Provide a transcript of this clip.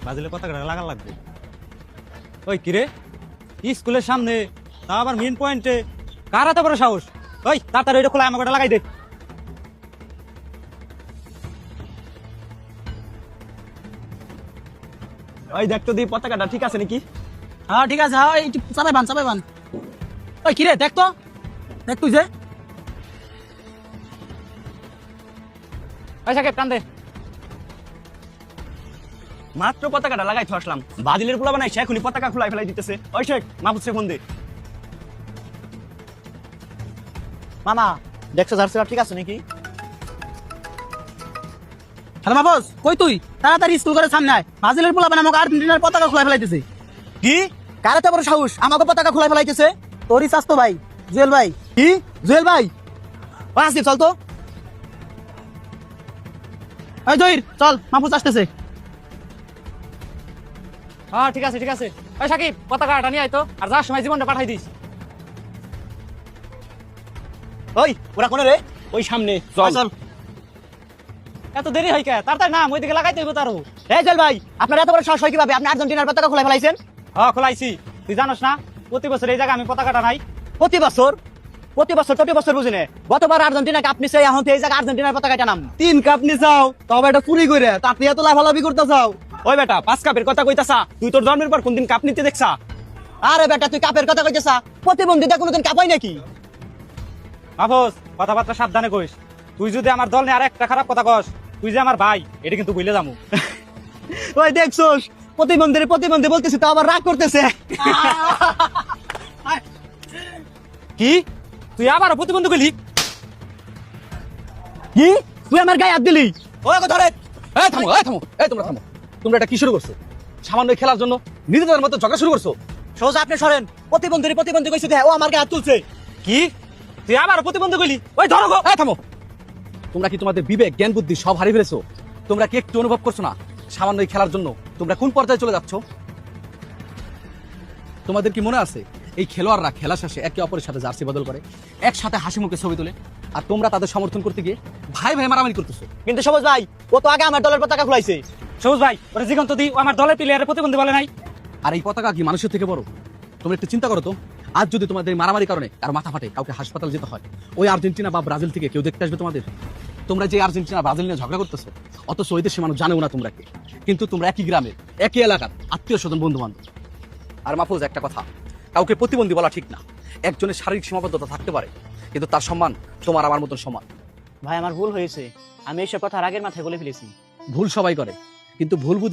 ব্রাজিলের পতাকাটা লাগা লাগবে। ওই কিরে, স্কুলের সামনে তা আবার মেন পয়েন্টে কার এত বড় সাহস? ওই তাড়াতাড়ি এটা খোলা, আমাকে লাগাই দে। ওই দেখ তো দি পতাকাটা ঠিক আছে নাকি? হ্যাঁ ঠিক আছে, হ্যাঁ একটু চাপাই বান। ওই কিরে দেখ তো, দেখ তুই যে ওই সাকিব টান দে। মাত্র পতাকাটা লাগাইতে আসলাম, ব্রাজিলের পোলা বানাইছে এখনই পতাকা খুলাই ফেলাই দিতেছে। ওই শেখ মাহফুজ শেখ ফোন দে। মামা দেখছো জার্সিটা ঠিক আছে নাকি? হ্যালো মাহফুজ, কই তুই? তাড়াতাড়ি স্কুল করে সামনে আয়, ব্রাজিলের পোলা বানামো আর্জেন্টিনার পতাকা খুলাই ফেলাইতেছে। কি কার এত বড় সাহস আমাকে পতাকা খুলাই ফেলাইতেছে? তোরই স্বাস্থ্য ভাই জুয়েল ভাই। কি জুয়েল ভাই? ও আসিফ চল তো। ওই জহির চল, মাহফুজ আসতেছে। হ্যাঁ ঠিক আছে ঠিক আছে। ওই সাকিব পতাকাটা নিয়ে আয় তো, আর যার সময় জীবনটা পাঠাই দিস। ওই ওরা কোনে রে? ওই সামনে চল। চল। এত দেরি হয় কে? তাড়াতাড়ি নাম, ওইদিকে লাগাইতে হইব তারও। এই জুয়েল ভাই আপনার এত বড় সাহস হয় কিভাবে? আপনি আর্জেন্টিনার পতাকা খুলাই ফেলাইছেন? হ্যাঁ খোলাইছি। তুই জানোস না প্রতি বছর এই জায়গায় আমি পতাকাটা নাই? প্রতি বছর প্রতি বছর বুঝি না। গতবার আর্জেন্টিনা কাপ নিছে, এখন এই জায়গা আর্জেন্টিনার পতাকাটা নাম। 3 কাপ নিছাও, তবে এটা চুরি করে তাতে এত লাফালাফি করতেছাও। ওই বেটা 5 কাপের কথা কইতাছা, তুই তোর জন্মের পর কোনদিন কাপ নিতে দেখছা? আরে বেটা তুই কাপের কথা কইতেছা, প্রতিবন্ধীটা কোনোদিন কাপ হয় নাকি? মাহফুজ কথাবার্তা সাবধানে কইস। তুই যদি আমার দল নিয়ে আর একটা খারাপ কথা কস, তুই যে আমার ভাই এটা কিন্তু ভুলে যাবো। ওই দেখছোস প্রতিবন্ধী বলতেছি তো আবার রাগ করতেছে। কি তুই আবার প্রতিবন্ধী কইলি? কি তুই আমার গায়ে হাত দিলি? ওই ধরে। এই থামো, তোমরা থামো। তোমরা এটা কি শুরু করছো? সামান্য খেলার জন্য নিজেদের মতো ঝগড়া শুরু করছো? সোজা আপনি সরেন। প্রতিবন্ধী কইছে ও আমার গায়ে হাত তুলছে। কি তুই আবার প্রতিবন্ধী কইলি? ওই ধরো গো। এই থামো। তোমরা কি তোমাদের বিবেক জ্ঞান বুদ্ধি সব হারিয়ে ফেলেছো? তোমরা কি একটু অনুভব করছো না সামান্য এই খেলার জন্য তোমরা কোন পর্যায়ে চলে যাচ্ছ? তোমাদের কি মনে আছে এই খেলোয়াড়রা খেলা শেষে একে অপরের সাথে জার্সি বদল করে, একসাথে হাসি মুখে ছবি তোলে, আর তোমরা তাদের সমর্থন করতে গিয়ে ভাই ভাই মারামারি করতেছো? কিন্তু সবুজ ভাই ও তো আগে আমার দলের পতাকা খুলাইছে। সবুজ ভাই ওরা জীবন্ত দি, ও আমার দলের প্লেয়ারের প্রতিবন্ধী বলে নাই। আর এই পতাকা কি মানুষের থেকে বড়? তোমরা একটু চিন্তা করো তো, আজ যদি তোমাদের এই মারামারি কারণে কার মাথা ফাটে, কাউকে হাসপাতাল যেতে হয়, ওই আর্জেন্টিনা বা ব্রাজিল থেকে কেউ দেখতে আসবে তোমাদের? তোমরা যে আর্জেন্টিনা ব্রাজিল নিয়ে ঝগড়া করতেছো, অথচ ওই দেশের মানুষ জানেও না তোমরা কে, কিন্তু তোমরা একই গ্রামের একই এলাকার আত্মীয় স্বজন বন্ধু বান্ধব। আর মাহফুজ একটা কথা, কাউকে প্রতিবন্ধী বলা ঠিক না। একজনের শারীরিক সীমাবদ্ধতা থাকতে পারে, কিন্তু তার সম্মান তোমার আমার মতন সমান। ভাই আমার ভুল হয়েছে, আমি এইসব কথা রাগের মাথায় বলে ফেলেছি। ভুল সবাই করে, কিন্তু ভুল বুঝে